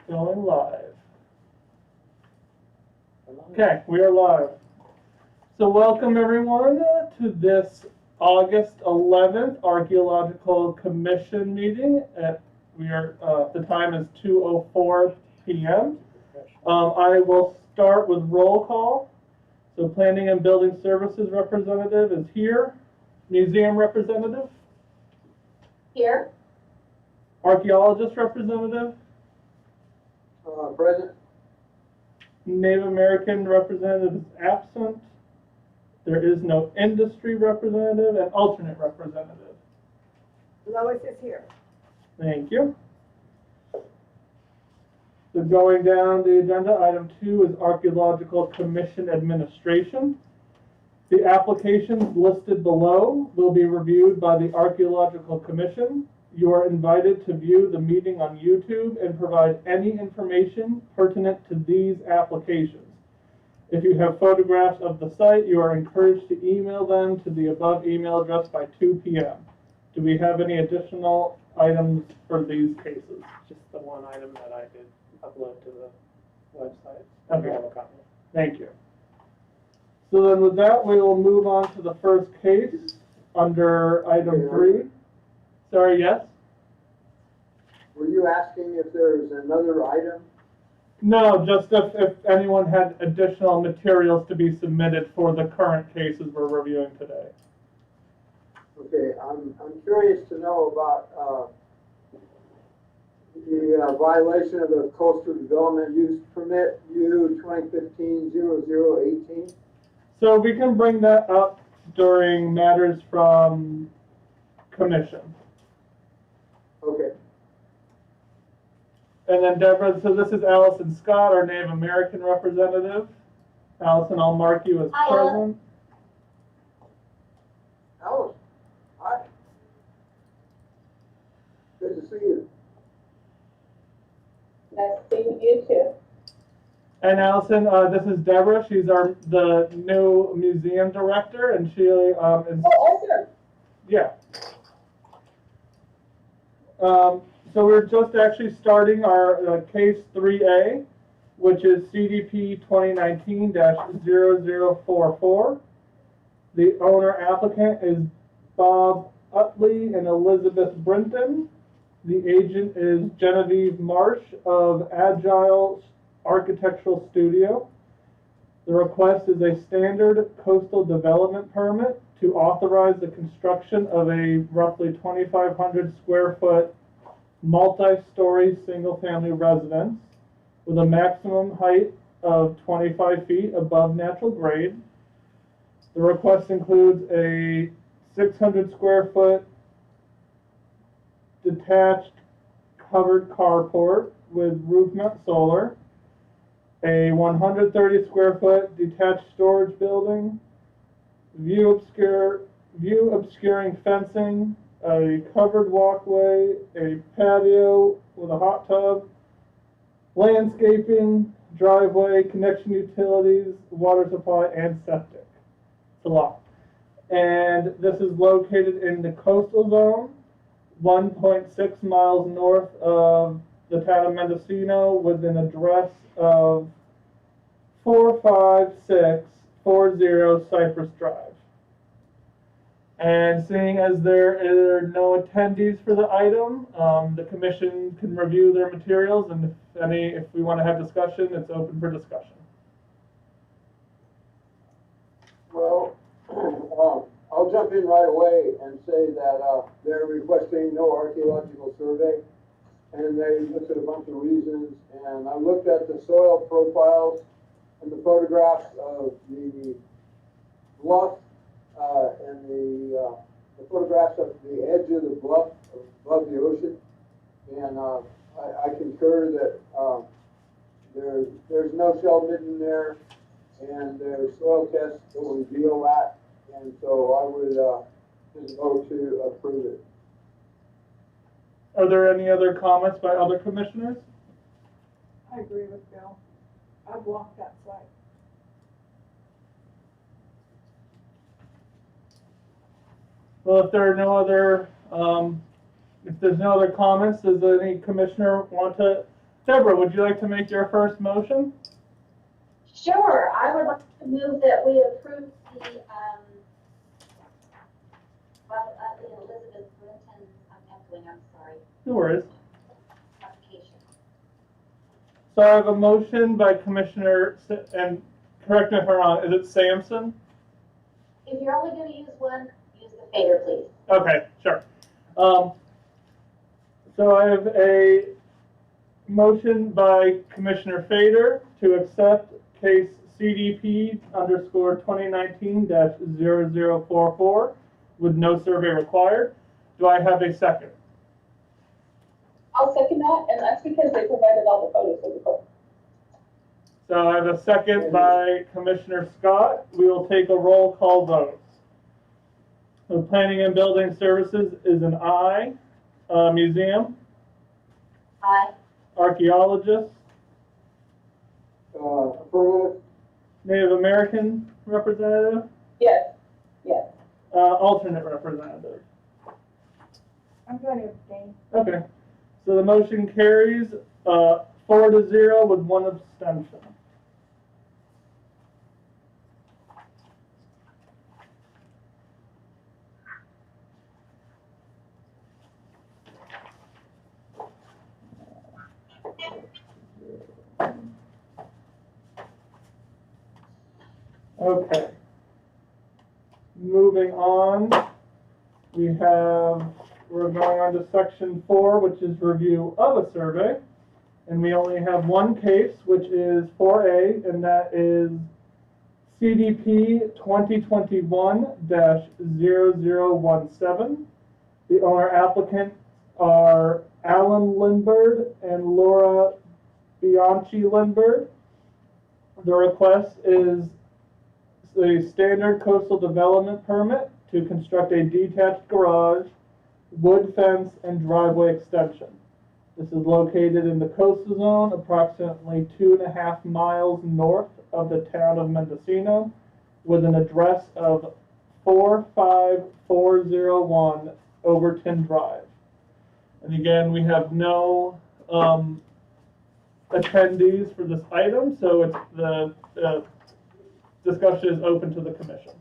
Going live. Okay, we are live. So welcome everyone to this August 11th Archaeological Commission meeting. The time is 2:04 p.m. I will start with roll call. So Planning and Building Services representative is here. Museum representative? Here. Archaeologist representative? Present. Native American representative is absent. There is no industry representative and alternate representative. Lois is here. Thank you. So going down the agenda, item 2 is Archaeological Commission administration. The applications listed below will be reviewed by the Archaeological Commission. You are invited to view the meeting on YouTube and provide any information pertinent to these applications. If you have photographs of the site, you are encouraged to email them to the above email address by 2 p.m. Do we have any additional items for these cases? Just the one item that I did upload to the website. Okay. I have a copy. Thank you. So then with that, we will move on to the first case under item 3. Sorry, yes? Were you asking if there's another item? No, just if anyone had additional materials to be submitted for the current cases we're reviewing today. Okay, I'm curious to know about the violation of the Coastal Development Use Permit U 2015-0018. So we can bring that up during matters from commission. Okay. And then Deborah, so this is Allison Scott, our Native American representative. Allison, I'll mark you as present. Alice, hi. Good to see you. Nice seeing you too. And Allison, this is Deborah. She's the new museum director, and she is. Oh, awesome. Yeah. So we're just actually starting our case 3A, which is CDP 2019-0044. The owner applicant is Bob Utley and Elizabeth Brinton. The agent is Genevieve Marsh of Agile Architectural Studio. The request is a standard coastal development permit to authorize the construction of a roughly 2,500 square foot multi-story single-family residence with a maximum height of 25 feet above natural grade. The request includes a 600 square foot detached covered carport with roof mount solar, a 130 square foot detached storage building, view obscuring fencing, a covered walkway, a patio with a hot tub, landscaping, driveway, connection utilities, water supply, and septic. It's a lot. And this is located in the coastal zone, 1.6 miles north of the town of Mendocino, with an address of 45640 Cypress Drive. And seeing as there are no attendees for the item, the commission can review their materials, and if we want to have discussion, it's open for discussion. Well, I'll jump in right away and say that they're requesting no archaeological survey, and they listed a bunch of reasons. And I looked at the soil profiles and the photographs of the bluff and the photographs of the edge of the bluff above the ocean, and I concur that there's no shell midden there, and there's soil tests that will reveal that, and so I would just vote to approve it. Are there any other comments by other commissioners? I agree with Bill. I've walked that site. Well, if there are no other, if there's no other comments, does any commissioner want to Deborah, would you like to make your first motion? Sure, I would like to move that we approve the, Bob Utley and Elizabeth Brinton, I'm sorry, No worries. application. So I have a motion by Commissioner, and correct me if I'm wrong, is it Sampson? If you're only gonna use one, use the fader, please. Okay, sure. So I have a motion by Commissioner Fader to accept case CDP underscore 2019-0044 with no survey required. Do I have a second? I'll second that, and that's because they provided all the photos of the book. So I have a second by Commissioner Scott. We will take a roll call vote. The Planning and Building Services is an aye. Museum, Aye. Archaeologist, Affirmative. Native American representative, Yes, yes. alternate representative. I'm going to abstain. Okay, so the motion carries 4-0 with one abstention. Okay. Moving on, we're going on to section 4, which is review of a survey. And we only have one case, which is 4A, and that is CDP 2021-0017. The owner applicants are Alan Lindbergh and Laura Bianchi Lindbergh. The request is a standard coastal development permit to construct a detached garage, wood fence, and driveway extension. This is located in the coastal zone, approximately 2.5 miles north of the town of Mendocino, with an address of 45401 Overton Drive. And again, we have no attendees for this item, so it's the discussion is open to the commission.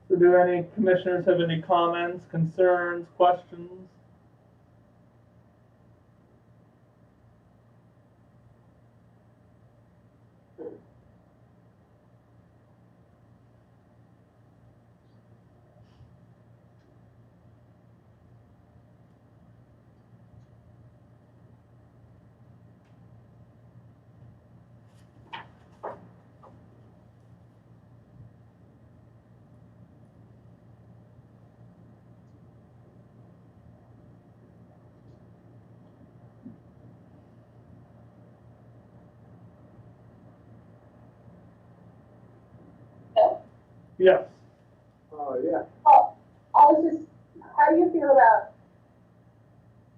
So do any commissioners have any comments, concerns, questions? Yes. Yeah. Oh, I was just, how do you feel about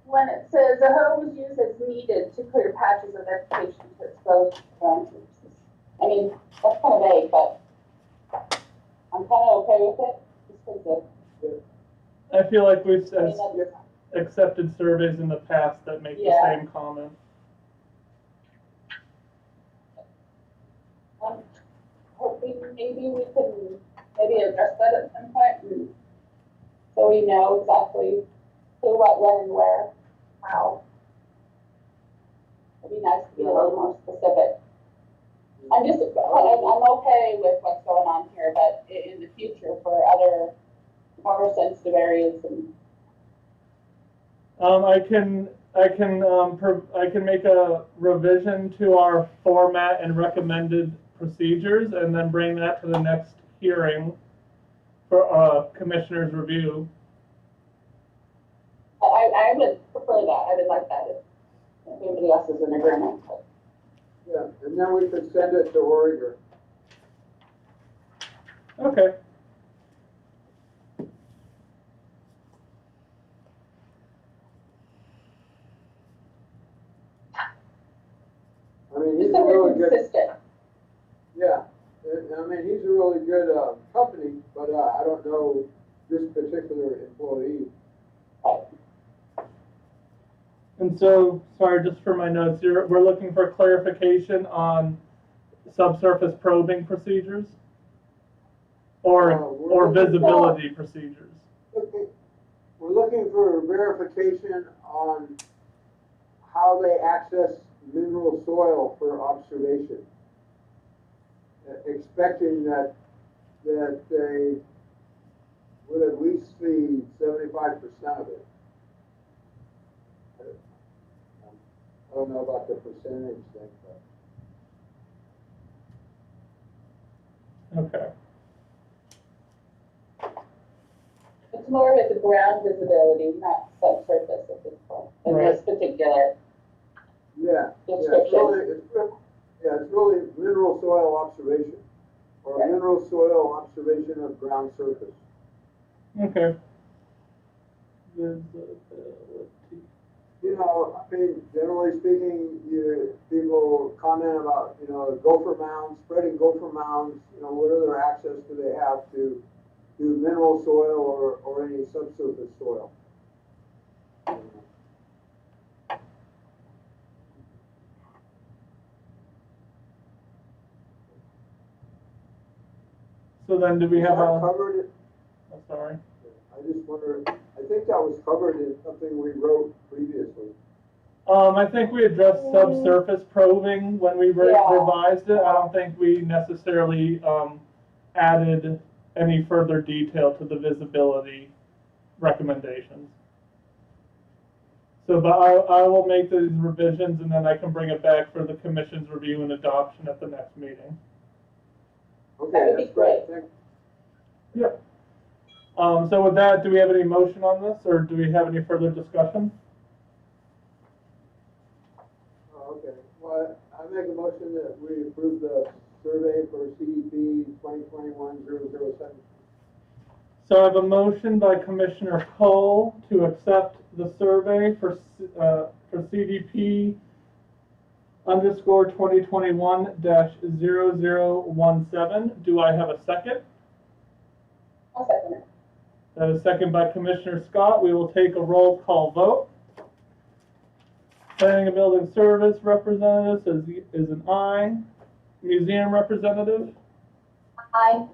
when it says a hoe was used as needed to clear patches of vegetation to expose ground surfaces? I mean, that's kind of vague, but I'm kind of okay with it, just because I feel like we've I mean, that's, accepted surveys in the past that make the Yeah. same comment. I'm hoping maybe we can maybe address that at some point, so we know exactly who, what, when, and where, how. It'd be nice to be a little more specific. I'm okay with what's going on here, but in the future for other more sensitive areas and. I can make a revision to our format and recommended procedures, and then bring that to the next hearing for commissioner's review. I would prefer that. I would like that if anybody else is in agreement. But. Yeah, and then we could send it to Oregon. Okay. I mean, he's Just a so we're really good, consistent. yeah, I mean, he's a really good, company, but, I don't know this particular employee. And so, sorry, just for my notes, we're looking for clarification on subsurface probing procedures or visibility procedures. We're looking for verification on how they access mineral soil for observation. Expecting that they would at least see 75% of it. I don't know about the percentage thing, but. Okay. It's more of the ground visibility, not subsurface at this point, in this particular Yeah, description. it's really mineral soil observation, or Right. mineral soil observation of ground surface. Okay. Visibility. You know, I mean, generally speaking, people comment about, gopher mounds, spreading gopher mounds, what other access do they have to mineral soil or any subsurface soil? So then, do we have a? Covered? I'm sorry. I just wonder. I think that was covered in something we wrote previously. I think we addressed subsurface probing when we revised it. I don't think we necessarily added any further detail to the visibility recommendations. So, but I will make these revisions, and then I can bring it back for the commission's review and adoption at the next meeting. Okay, That would be that's great. great. Yep. So with that, do we have any motion on this, or do we have any further discussion? Okay, well, I make a motion that we approve the survey for CDP 2021-007. So I have a motion by Commissioner Cole to accept the survey for CDP _ 2021-0017. Do I have a second? I'll second it. That is second by Commissioner Scott. We will take a roll call vote. Planning and Building Service representative is an aye. Museum representative? Aye.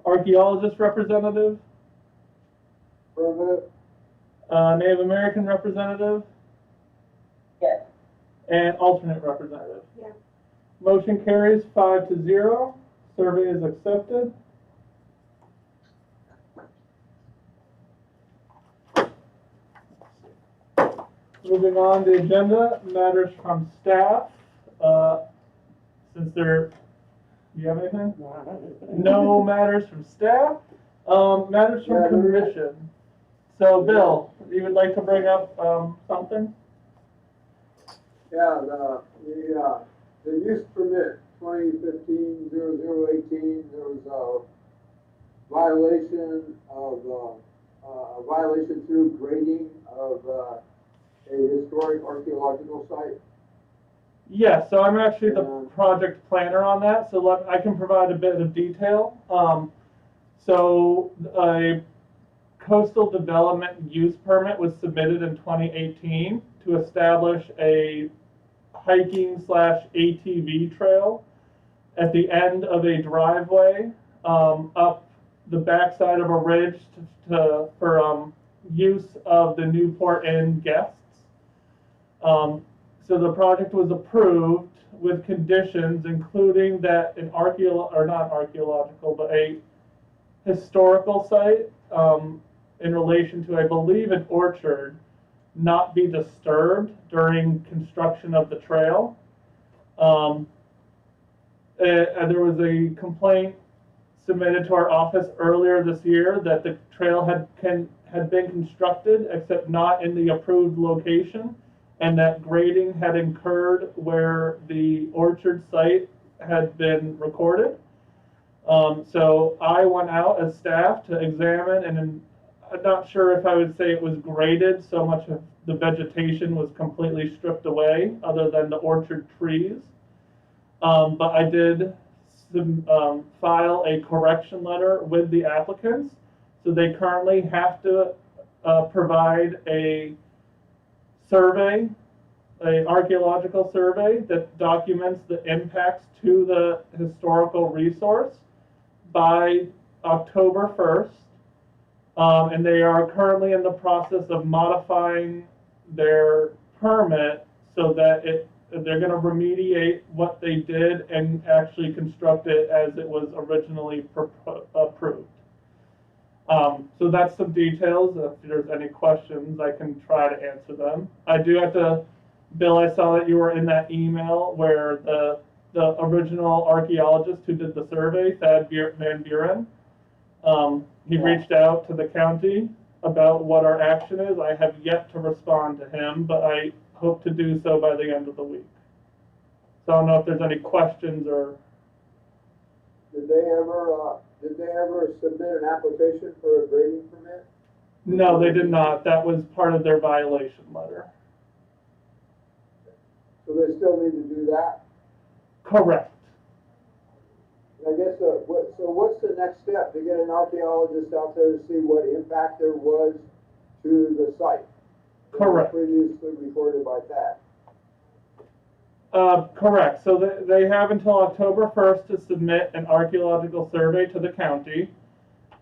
Archaeologist representative? Affirmative. Native American representative? Yes. And alternate representative? Yeah. Motion carries 5-0. Survey is accepted. Moving on the agenda, matters from staff. Since do you have anything? No matters from staff. Matters from commission. So Bill, you would like to bring up something? Yeah, the use permit 2015-0018, there was a violation of, a violation through grading of, a historic archaeological site? Yeah, so I'm actually the project planner on that, so I can provide a bit of detail. So a coastal development use permit was submitted in 2018 to establish a hiking / ATV trail at the end of a driveway up the backside of a ridge for use of the Newport Inn guests. So the project was approved with conditions, including that an not archaeological, but a historical site in relation to, I believe, an orchard, not be disturbed during construction of the trail. And there was a complaint submitted to our office earlier this year that the trail had been constructed, except not in the approved location, and that grading had occurred where the orchard site had been recorded. So I went out as staff to examine, and I'm not sure if I would say it was graded, so much of the vegetation was completely stripped away other than the orchard trees. But I did file a correction letter with the applicants. So they currently have to provide a survey, an archaeological survey that documents the impacts to the historical resource by October 1st. And they are currently in the process of modifying their permit so that they're going to remediate what they did and actually construct it as it was originally approved. So that's some details. If there's any questions, I can try to answer them. I do have to, Bill, I saw that you were in that email where the original archaeologist who did the survey, Thad Van Buren, he reached out to the county about what our action is. I have yet to respond to him, but I hope to do so by the end of the week. So I don't know if there's any questions or. Did they ever submit an application for a grading permit? No, they did not. That was part of their violation letter. So they still need to do that? Correct. I guess, so what's the next step? To get an archaeologist out there to see what impact there was to the site? Correct. Previously recorded by that. Correct. So they have until October 1st to submit an archaeological survey to the county.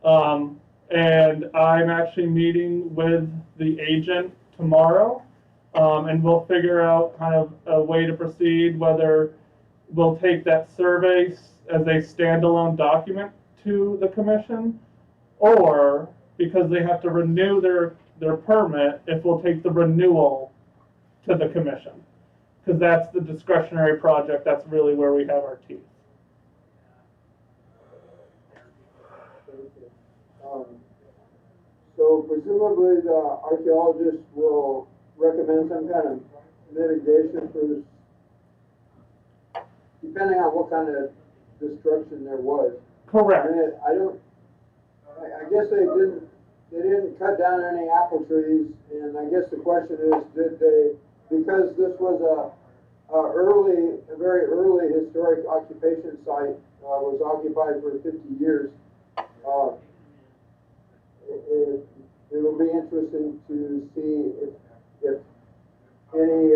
And I'm actually meeting with the agent tomorrow. And we'll figure out kind of a way to proceed, whether we'll take that survey as a standalone document to the commission, or because they have to renew their permit, if we'll take the renewal to the commission. Because that's the discretionary project, that's really where we have our teeth. So presumably the archaeologist will recommend some kind of mitigation for this, depending on what kind of destruction there was. Correct. I guess they didn't cut down any apple trees, and I guess the question is, did they, because this was a very early historic occupation site, was occupied for 50 years, it will be interesting to see if any,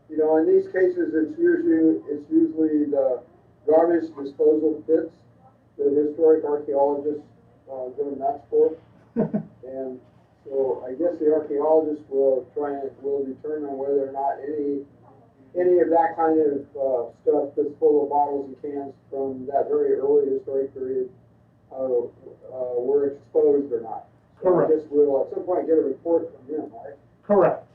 in these cases, it's usually the garbage disposal pits the historic archaeologists go nuts for. And so I guess the archaeologists will determine whether or not any of that kind of stuff that's full of bottles and cans from that very early historic period were exposed or not. So correct. I guess we'll at some point get a report from them, right? Correct.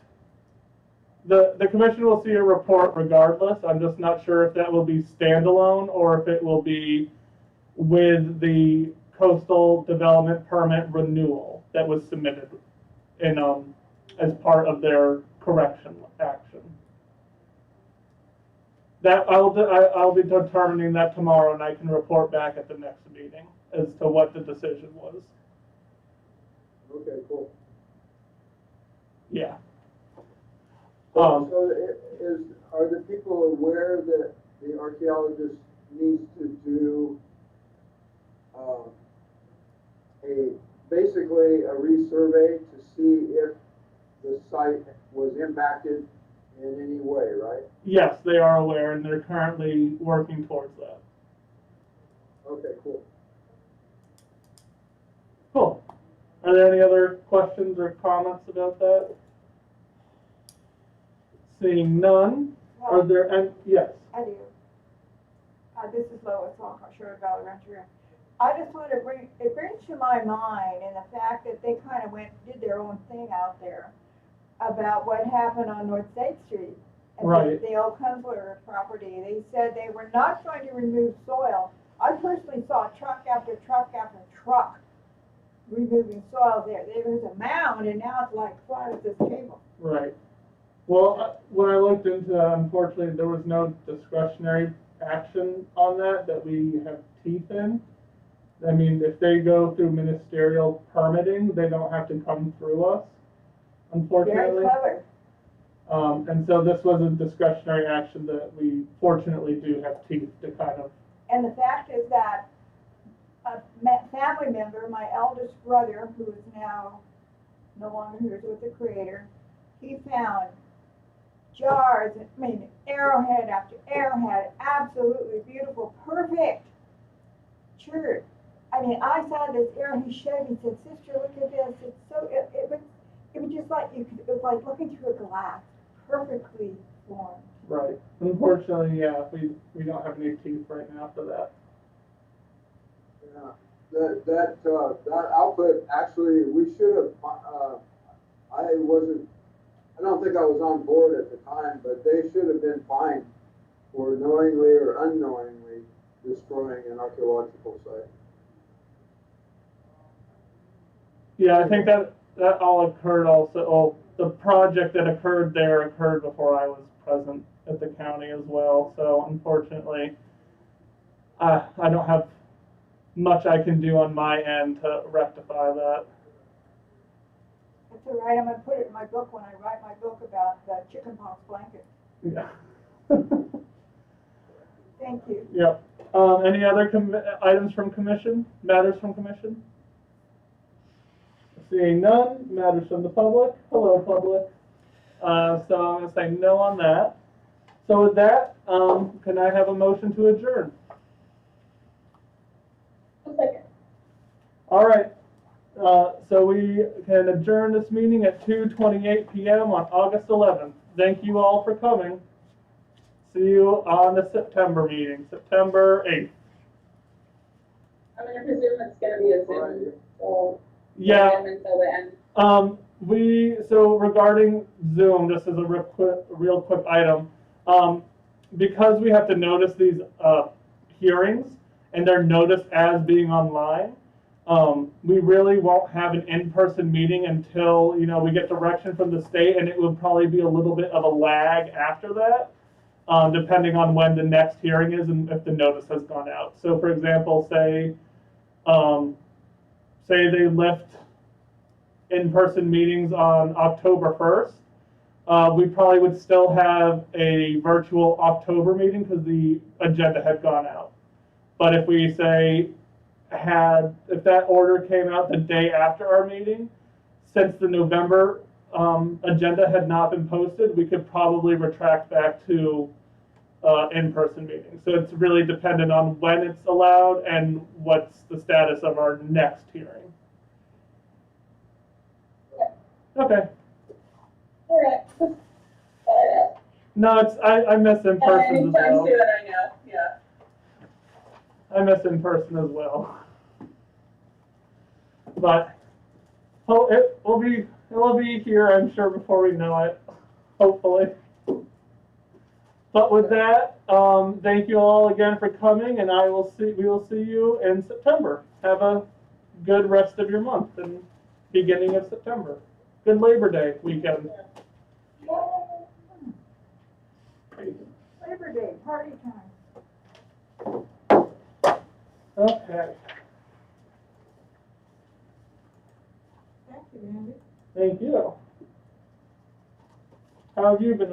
The commission will see a report regardless. I'm just not sure if that will be standalone or if it will be with the coastal development permit renewal that was submitted in as part of their correction action. That I'll be determining that tomorrow, and I can report back at the next meeting. as to what the decision was. Okay, cool. Yeah. So are the people aware that the archaeologist needs to do basically a resurvey to see if the site was impacted in any way, right? Yes, they are aware, and they're currently working towards that. Okay, cool. Cool. Are there any other questions or comments about that? Seeing none, are there any? Yes. I do. This is Lois Lockhart, Sherwood Valley Rancher. I just want to it brings to my mind and the fact that they kind of did their own thing out there about what happened on North State Street. And Right. The old Kunzler property. They said they were not going to remove soil. I personally saw truck after truck after truck removing soil there. There was a mound and now it's like flat as this table. Right. Well, when I looked into that, unfortunately, there was no discretionary action on that we have teeth in. I mean, if they go through ministerial permitting, they don't have to come through us, unfortunately. Very clever. And so this was a discretionary action that we fortunately do have teeth to kind of. And the fact is that a family member, my eldest brother, who is now no longer here with the Creator, he found jars, I mean, arrowhead after arrowhead, absolutely beautiful, perfect church. I mean, I saw this arrow he showed me, he said, "Sister, look at this." It's so, it was just like, it was like looking through a glass, perfectly formed. Right. Unfortunately, yeah, we don't have any teeth right now for that. Yeah. That output, actually, we should have, I don't think I was on board at the time, but they should have been fined for knowingly or unknowingly destroying an archaeological site. Yeah, I think that all occurred also. Well, the project that occurred there occurred before I was present at the county as well. So unfortunately, I don't have much I can do on my end to rectify that. That's all right, I'm gonna put it in my book when I write my book about the chickenpox blanket. Yeah. Thank you. Yep. Any other items from commission? Matters from commission? Seeing none. Matters from the public. Hello, public. So I'm going to say no on that. So with that, can I have a motion to adjourn? A second. All right. So we can adjourn this meeting at 2:28 p.m. on August 11th. Thank you all for coming. See you on the September meeting, September 8th. I'm gonna presume it's gonna be a Zoom, so. Yeah. Until the end. So regarding Zoom, just as a real quick item, because we have to notice these hearings and they're noticed as being online, we really won't have an in-person meeting until, we get direction from the state, and it would probably be a little bit of a lag after that, depending on when the next hearing is and if the notice has gone out. So for example, say they lift in-person meetings on October 1st, we probably would still have a virtual October meeting because the agenda had gone out. But if we say if that order came out the day after our meeting, since the November agenda had not been posted, we could probably retract back to in-person meetings. So it's really dependent on when it's allowed and what's the status of our next hearing. Okay. All right. No, I miss in person as Anytime well. soon, I know, yeah. I miss in person as well. But it will be here, I'm sure, before we know it. Hopefully. But with that, thank you all again for coming, and we will see you in September. Have a good rest of your month and beginning of September. Good Labor Day weekend. Labor Day, party time. Okay. Thank you. How have you been?